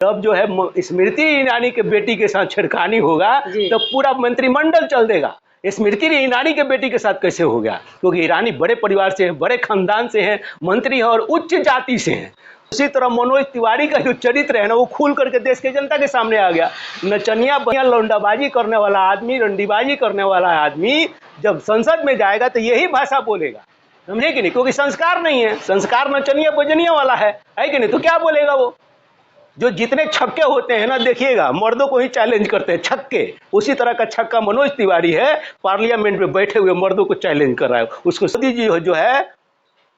तब जो है स्मृति ईरानी के बेटी के साथ छेड़खानी होगा तो पूरा मंत्रिमंडल चल देगा। स्मृति ईरानी के बेटी के साथ कैसे हो गया? क्योंकि ईरानी बड़े परिवार से हैं, बड़े खानदान से हैं, मंत्री हैं और उच्च जाति से हैं। उसी तरह मनोज तिवारी का जो चरित्र है ना, वो खुल करके देश के जनता के सामने आ गया। नचनिया बनिया लौंडाबाजी करने वाला आदमी, रंडीबाजी करने वाला आदमी जब संसद में जाएगा तो यही भाषा बोलेगा, समझे कि नहीं? क्योंकि संस्कार नहीं है, संस्कार नचनिया बजनिया वाला है कि नहीं? तो क्या बोलेगा वो? जो जितने छक्के होते हैं ना, देखिएगा मर्दों को ही चैलेंज करते हैं छक्के, उसी तरह का छक्का मनोज तिवारी है, पार्लियामेंट में बैठे हुए मर्दों को चैलेंज कर रहा है। उसको मोदी जी जो है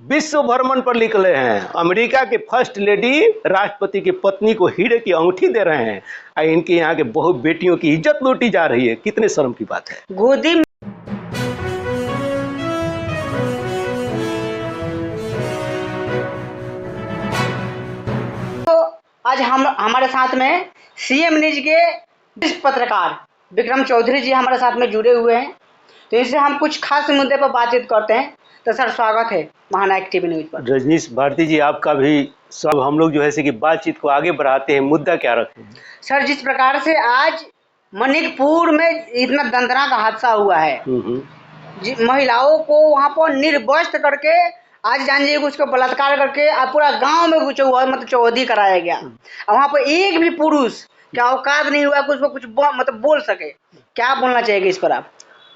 विश्व भ्रमण पर निकले हैं, अमेरिका के फर्स्ट लेडी राष्ट्रपति की पत्नी को हीरे की अंगूठी दे रहे हैं और इनके यहाँ के बहु बेटियों की इज्जत लूटी जा रही है। कितने शर्म की बात है। गोदी तो आज हमारे साथ में सीएम न्यूज के पत्रकार विक्रम चौधरी जी हमारे साथ में जुड़े हुए हैं, तो इससे हम कुछ खास मुद्दे पर बातचीत करते हैं। तो सर स्वागत है महानायक टीवी न्यूज पर। रजनीश भारती जी आपका भी सब। हम लोग जो है कि बातचीत को आगे बढ़ाते हैं, मुद्दा क्या रखते हैं? सर जिस प्रकार से आज मणिपुर में इतना दंदना का हादसा हुआ है, महिलाओं को वहाँ पर निर्वस्त्र करके आज जानिए उसको बलात्कार करके पूरा गांव में कुछ हुआ, मतलब चौहदी कराया गया। और वहाँ पर एक भी पुरुष क्या औकात नहीं हुआ कि उसको कुछ मतलब बोल सके। क्या बोलना चाहिए इस पर आप?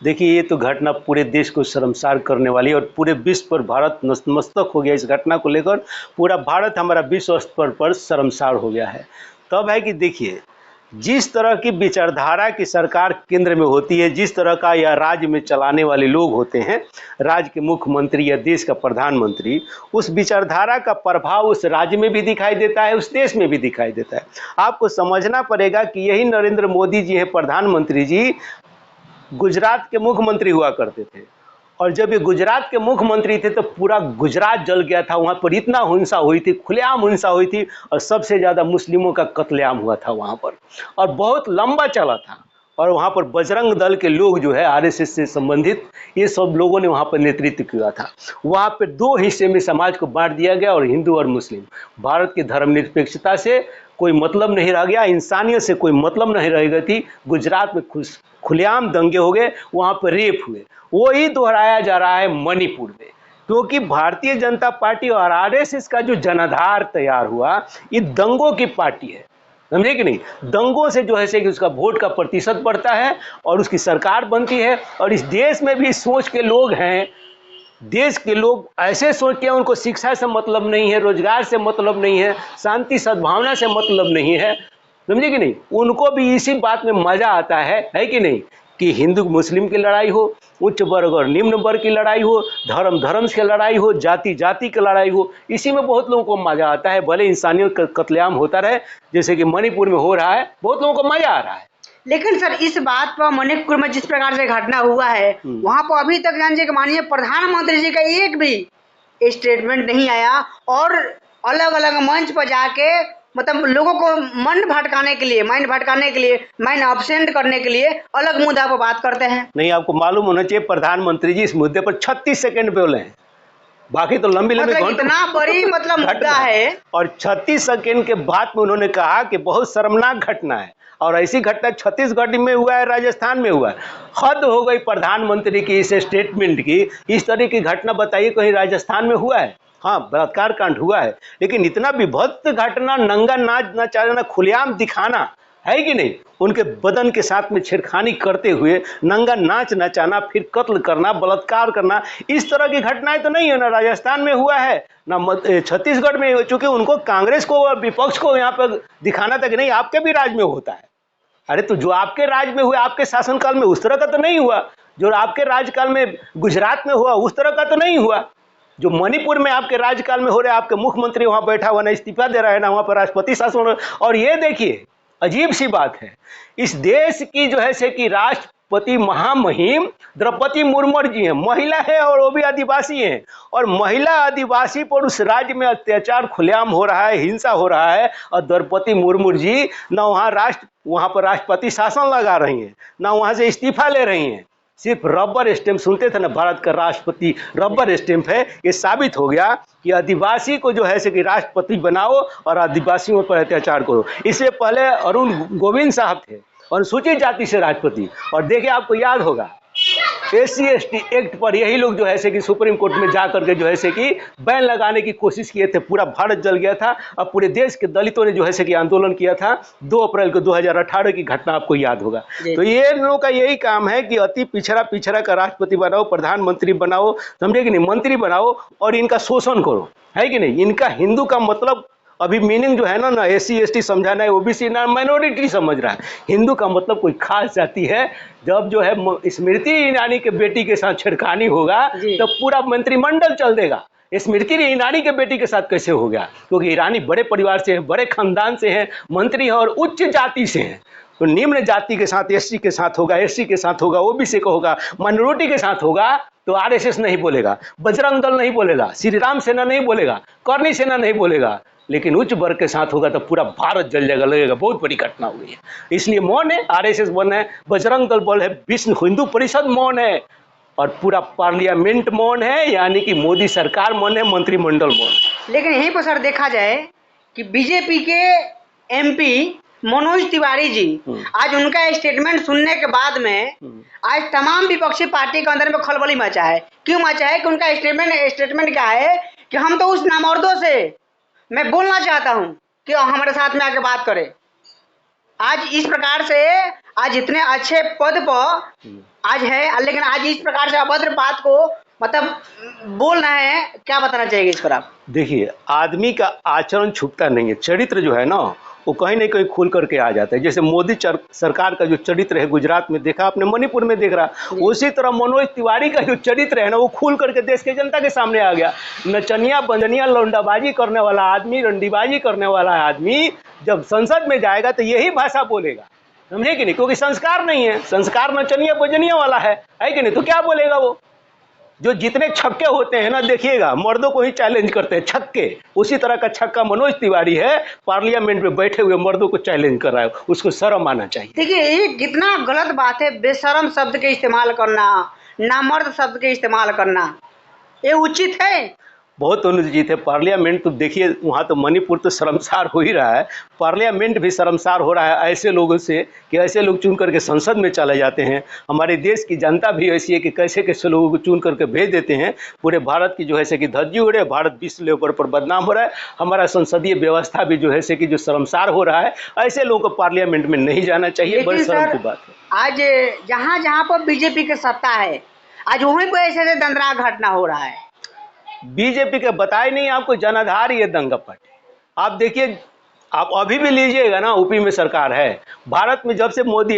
देखिए, ये तो घटना पूरे देश को शर्मसार करने वाली है और पूरे विश्व पर भारत नतमस्तक हो गया। इस घटना को लेकर पूरा भारत हमारा विश्व स्तर पर शर्मसार हो गया है। तब है कि देखिए, जिस तरह की विचारधारा की सरकार केंद्र में होती है, जिस तरह का या राज्य में चलाने वाले लोग होते हैं, राज्य के मुख्यमंत्री या देश का प्रधानमंत्री, उस विचारधारा का प्रभाव उस राज्य में भी दिखाई देता है, उस देश में भी दिखाई देता है। आपको समझना पड़ेगा कि यही नरेंद्र मोदी जी हैं, प्रधानमंत्री जी, गुजरात के मुख्यमंत्री हुआ करते थे। और जब ये गुजरात के मुख्यमंत्री थे तो पूरा गुजरात जल गया था। वहाँ पर इतना हिंसा हुई थी, खुलेआम हिंसा हुई थी, और सबसे ज़्यादा मुस्लिमों का कत्लेआम हुआ था वहाँ पर, और बहुत लंबा चला था। और वहाँ पर बजरंग दल के लोग जो है, आरएसएस से संबंधित, ये सब लोगों ने वहाँ पर नेतृत्व किया था। वहाँ पर दो हिस्से में समाज को बांट दिया गया, और हिंदू और मुस्लिम। भारत की धर्मनिरपेक्षता से कोई मतलब नहीं रह गया, इंसानियत से कोई मतलब नहीं रह गई थी। गुजरात में खुलेआम दंगे हो गए, वहाँ पर रेप हुए। वही दोहराया जा रहा है मणिपुर में, क्योंकि भारतीय जनता पार्टी और आरएसएस का जो जनाधार तैयार हुआ, ये दंगों की पार्टी है, समझे कि नहीं? दंगों से जो है कि उसका वोट का प्रतिशत बढ़ता है और उसकी सरकार बनती है। और इस देश में भी सोच के लोग हैं, देश के लोग ऐसे सोच के, उनको शिक्षा से मतलब नहीं है, रोजगार से मतलब नहीं है, शांति सद्भावना से मतलब नहीं है, समझे कि नहीं? उनको भी इसी बात में मजा आता है कि नहीं? कि हिंदू मुस्लिम की लड़ाई हो, उच्च वर्ग और निम्न वर्ग की लड़ाई हो, धर्म धर्म की लड़ाई हो, जाति जाति की लड़ाई हो, इसी में बहुत लोगों को मजा आता है। भले इंसानियत का कत्लेआम होता रहे, जैसे कि मणिपुर में हो रहा है, बहुत लोगों को मजा आ रहा है। लेकिन सर इस बात पर मणिपुर में जिस प्रकार से घटना हुआ है, वहाँ पर अभी तक जानिए कि माननीय प्रधानमंत्री जी का एक भी स्टेटमेंट नहीं आया, और अलग अलग मंच पर जाके मतलब लोगों को माइंड भटकाने के लिए, माइंड अब्सेंट करने के लिए अलग मुद्दा पर बात करते हैं। नहीं, आपको मालूम होना चाहिए, प्रधानमंत्री जी इस मुद्दे पर 36 सेकंड बोले हैं, बाकी तो लंबी मतलब इतना बड़ी मतलब मुद्दा है, और 36 सेकंड के बाद में उन्होंने कहा कि बहुत शर्मनाक घटना है। और ऐसी घटना छत्तीसगढ़ में हुआ है, राजस्थान में हुआ है। हद हो गई प्रधानमंत्री की इस स्टेटमेंट की। इस तरह की घटना बताइए कहीं राजस्थान में हुआ है? हाँ, बलात्कार कांड हुआ है, लेकिन इतना विभत्स घटना, नंगा नाच नचाना, खुलेआम दिखाना, है कि नहीं? उनके बदन के साथ में छेड़खानी करते हुए नंगा नाच नचाना, फिर कत्ल करना, बलात्कार करना, इस तरह की घटनाएं तो नहीं है ना राजस्थान में हुआ है ना छत्तीसगढ़ में। चूंकि उनको कांग्रेस को और विपक्ष को यहाँ पर दिखाना था कि नहीं आपके भी राज में होता है। अरे तो जो आपके राज में हुआ, आपके शासनकाल में, उस तरह का तो नहीं हुआ। जो आपके राजकाल में गुजरात में हुआ, उस तरह का तो नहीं हुआ। जो मणिपुर में आपके राज्यकाल में हो रहा है, आपके मुख्यमंत्री वहां बैठा हुआ, ना इस्तीफा दे रहा है, ना वहां पर राष्ट्रपति शासन। और ये देखिए अजीब सी बात है, इस देश की जो है से कि राष्ट्रपति महामहिम द्रौपदी मुर्मू जी हैं, महिला है और वो भी आदिवासी हैं। और महिला आदिवासी पर उस राज्य में अत्याचार खुलेआम हो रहा है, हिंसा हो रहा है, और द्रौपदी मुर्मू जी ना वहाँ पर राष्ट्रपति शासन लगा रही हैं, ना वहाँ से इस्तीफा ले रही हैं। सिर्फ रबर स्टैंप सुनते थे ना, भारत का राष्ट्रपति रबर स्टैंप है। ये साबित हो गया कि आदिवासी को जो है कि राष्ट्रपति बनाओ और आदिवासियों पर अत्याचार करो। इससे पहले अरुण गोविंद साहब थे अनुसूचित जाति से राष्ट्रपति, और देखिए आपको याद होगा SC/ST एक्ट पर यही लोग जो है कि सुप्रीम कोर्ट में जा करके जो है कि बैन लगाने की कोशिश किए थे। पूरा भारत जल गया था और पूरे देश के दलितों ने जो है कि आंदोलन किया था। 2 अप्रैल को 2018 की घटना आपको याद होगा। तो ये लोगों का यही काम है कि अति पिछड़ा का राष्ट्रपति बनाओ, प्रधानमंत्री बनाओ, समझे कि नहीं, मंत्री बनाओ और इनका शोषण करो, है कि नहीं। इनका हिंदू का मतलब अभी मीनिंग जो है ना SC/ST समझाना है, OBC ना माइनॉरिटी समझ रहा है। हिंदू का मतलब कोई खास जाति है। जब जो है स्मृति ईरानी के बेटी के साथ छेड़खानी होगा तो पूरा मंत्रिमंडल चल देगा। स्मृति ईरानी के बेटी के साथ कैसे हो गया? क्योंकि ईरानी बड़े परिवार से है, बड़े खानदान से हैं, मंत्री हैं और उच्च जाति से हैं। तो निम्न जाति के साथ SC के साथ होगा, SC के साथ होगा, OBC का होगा, माइनॉरिटी के साथ होगा तो RSS नहीं बोलेगा, बजरंग दल नहीं बोलेगा, श्री राम सेना नहीं बोलेगा, कर्णी सेना नहीं बोलेगा। लेकिन उच्च वर्ग के साथ होगा तो पूरा भारत जल जाएगा, लगेगा बहुत बड़ी घटना हुई है। इसलिए मौन है, RSS मौन है, बजरंग दल मौन है, विश्व हिंदू परिषद मौन है और पूरा पार्लियामेंट मौन है, यानी कि मोदी सरकार मौन है, मंत्रिमंडल मौन है। लेकिन यहीं पर सर देखा जाए कि बीजेपी के MP मनोज तिवारी जी, आज उनका स्टेटमेंट सुनने के बाद में आज तमाम विपक्षी पार्टी के अंदर में खलबली मचा है। क्यों मचा है? कि उनका स्टेटमेंट क्या है कि हम तो उस नामर्दों से मैं बोलना चाहता हूं कि हमारे साथ में आके बात करे। आज इस प्रकार से आज इतने अच्छे पद पर आज है, लेकिन आज इस प्रकार से अभद्र बात को मतलब बोल रहे हैं। क्या बताना चाहिए इस पर आप? देखिए, आदमी का आचरण छुपता नहीं है, चरित्र जो है ना वो कहीं ना कहीं खुल करके आ जाता है। जैसे मोदी सरकार का जो चरित्र है गुजरात में देखा आपने, मणिपुर में देख रहा, उसी तरह मनोज तिवारी का जो चरित्र है ना वो खुल करके देश के जनता के सामने आ गया। नचनिया बंदनिया लौंडाबाजी करने वाला आदमी, रंडीबाजी करने वाला आदमी जब संसद में जाएगा तो यही भाषा बोलेगा, समझे कि नहीं। क्योंकि संस्कार नहीं है, संस्कार नचनिया बंजनिया वाला है कि नहीं। तो क्या बोलेगा वो? जो जितने छक्के होते हैं ना, देखिएगा मर्दों को ही चैलेंज करते हैं छक्के, उसी तरह का छक्का मनोज तिवारी है, पार्लियामेंट में बैठे हुए मर्दों को चैलेंज कर रहा है। उसको शर्म आना चाहिए। देखिए ये कितना गलत बात है, बेशरम शब्द के इस्तेमाल करना, नामर्द शब्द के इस्तेमाल करना, ये उचित है? बहुत अनुचित है। पार्लियामेंट तो देखिए वहाँ तो मणिपुर तो शर्मसार हो ही रहा है, पार्लियामेंट भी शर्मसार हो रहा है ऐसे लोगों से कि ऐसे लोग चुन करके संसद में चले जाते हैं। हमारे देश की जनता भी ऐसी है कि कैसे कैसे लोगों को चुन करके भेज देते हैं। पूरे भारत की जो है कि धज्जी हो रही है, भारत विश्व लेवल पर बदनाम हो रहा है। हमारा संसदीय व्यवस्था भी जो है कि जो शर्मसार हो रहा है। ऐसे लोगों को पार्लियामेंट में नहीं जाना चाहिए, बड़ी शर्म की बात है। आज जहाँ जहाँ पर बीजेपी की सत्ता है, आज वहीं पर ऐसे दंदनाक घटना हो रहा है। बीजेपी का बताए नहीं आपको, जनाधार ये दंगा पार्टी। आप देखिए, आप अभी भी लीजिएगा ना, यूपी में सरकार है। भारत में जब से मोदी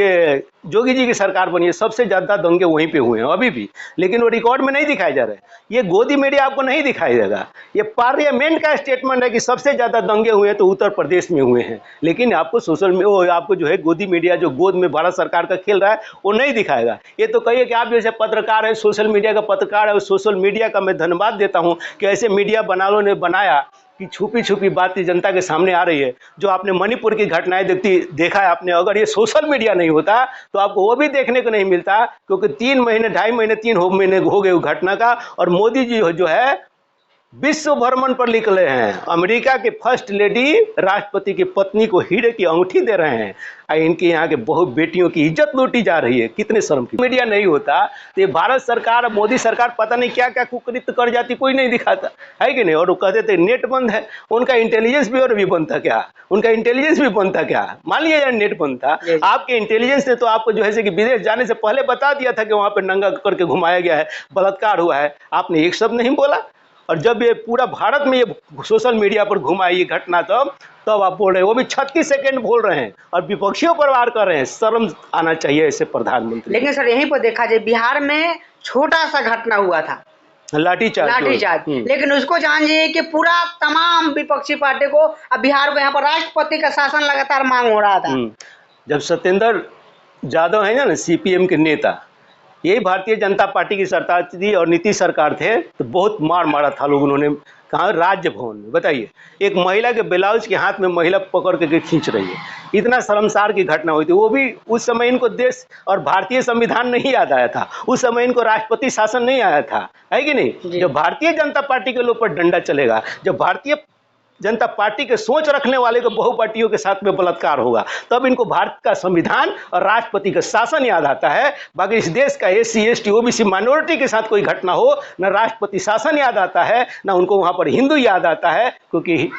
जोगी जी की सरकार बनी है सबसे ज़्यादा दंगे वहीं पे हुए हैं अभी भी, लेकिन वो रिकॉर्ड में नहीं दिखाए जा रहे। ये गोदी मीडिया आपको नहीं दिखाई देगा। ये पार्लियामेंट का स्टेटमेंट है कि सबसे ज़्यादा दंगे हुए हैं तो उत्तर प्रदेश में हुए हैं, लेकिन आपको आपको जो है गोदी मीडिया जो गोद में भारत सरकार का खेल रहा है वो नहीं दिखाएगा। ये तो कहिए कि आप जैसे पत्रकार है, सोशल मीडिया का पत्रकार है, सोशल मीडिया का मैं धन्यवाद देता हूँ कि ऐसे मीडिया बनालों ने बनाया कि छुपी छुपी बातें जनता के सामने आ रही है। जो आपने मणिपुर की घटनाएं देखा है आपने, अगर ये सोशल मीडिया नहीं होता तो आपको वो भी देखने को नहीं मिलता। क्योंकि 3 महीने 2.5 महीने 3 महीने हो गए घटना का, और मोदी जी जो है विश्व भ्रमण पर निकले हैं। अमेरिका के फर्स्ट लेडी राष्ट्रपति की पत्नी को हीरे की अंगूठी दे रहे हैं, इनके यहाँ के बहु बेटियों की इज्जत लूटी जा रही है। कितने शर्म की। मीडिया नहीं होता तो ये भारत सरकार, मोदी सरकार पता नहीं क्या क्या कुकृत्य कर जाती, कोई नहीं दिखाता, है कि नहीं। और वो कहते थे नेट बंद है, उनका इंटेलिजेंस ब्यूरो भी बंद था क्या? उनका इंटेलिजेंस भी बंद था क्या? मान लिया यार नेट बंद था, आपके इंटेलिजेंस ने तो आपको जो है कि विदेश जाने से पहले बता दिया था कि वहाँ पर नंगा करके घुमाया गया है, बलात्कार हुआ है। आपने एक शब्द नहीं बोला। और जब ये पूरा भारत में ये सोशल मीडिया पर घुमा ये घटना, तब आप बोल रहे हैं, वो भी 36 सेकंड बोल रहे हैं और विपक्षियों पर वार कर रहे हैं। शर्म आना चाहिए ऐसे प्रधानमंत्री। लेकिन सर यहीं पर देखा जाए, बिहार में छोटा सा घटना हुआ था, लाठीचार्ज, लेकिन उसको जानिए कि पूरा तमाम विपक्षी पार्टी को, अब बिहार में यहाँ पर राष्ट्रपति का शासन लगातार मांग हो रहा था। जब सत्येंद्र यादव है ना CPM के नेता, यही भारतीय जनता पार्टी की सरकार थी और नीतीश सरकार थे तो बहुत मार मारा था लोग उन्होंने। कहाँ? राजभवन में। बताइए, एक महिला के ब्लाउज के हाथ में महिला पकड़ के खींच रही है, इतना शर्मसार की घटना हुई थी। वो भी उस समय इनको देश और भारतीय संविधान नहीं याद आया था, उस समय इनको राष्ट्रपति शासन नहीं आया था, है कि नहीं। जब भारतीय जनता पार्टी के लोग पर डंडा चलेगा, जब भारतीय जनता पार्टी के सोच रखने वाले को बहुपार्टियों के साथ में बलात्कार होगा, तब इनको भारत का संविधान और राष्ट्रपति का शासन याद आता है। बाकी इस देश का SC ST OBC माइनॉरिटी के साथ कोई घटना हो, न राष्ट्रपति शासन याद आता है, न उनको वहाँ पर हिंदू याद आता है, क्योंकि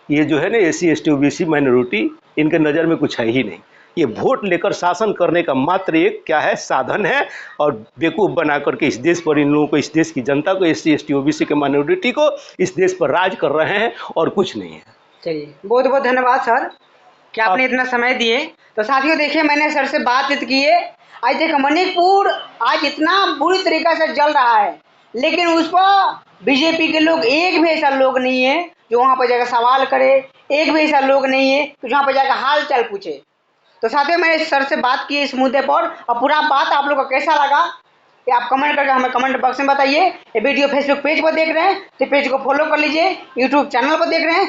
ये जो है ना SC ST OBC माइनॉरिटी, इनके नज़र में कुछ है ही नहीं। ये वोट लेकर शासन करने का मात्र एक क्या है, साधन है, और बेवकूफ़ बना करके इस देश पर, इन लोगों को, इस देश की जनता को, SC ST OBC के माइनॉरिटी को इस देश पर राज कर रहे हैं और कुछ नहीं है। चलिए, बहुत बहुत धन्यवाद सर कि आपने इतना समय दिए। तो साथियों देखिए, मैंने सर से बातचीत की है। आज देखो मणिपुर आज इतना बुरी तरीक़ा से जल रहा है, लेकिन उस पर BJP के लोग एक भी ऐसा लोग नहीं है जो वहाँ पर जाकर सवाल करे, एक भी ऐसा लोग नहीं है जो वहाँ पर जाकर हाल चाल पूछे। तो साथियों मैंने सर से बात की इस मुद्दे पर, और पूरा बात आप लोग को कैसा लगा ये आप कमेंट करके हमें कमेंट बॉक्स में बताइए। ये वीडियो फेसबुक पेज पर देख रहे हैं तो पेज को फॉलो कर लीजिए, यूट्यूब चैनल पर देख रहे हैं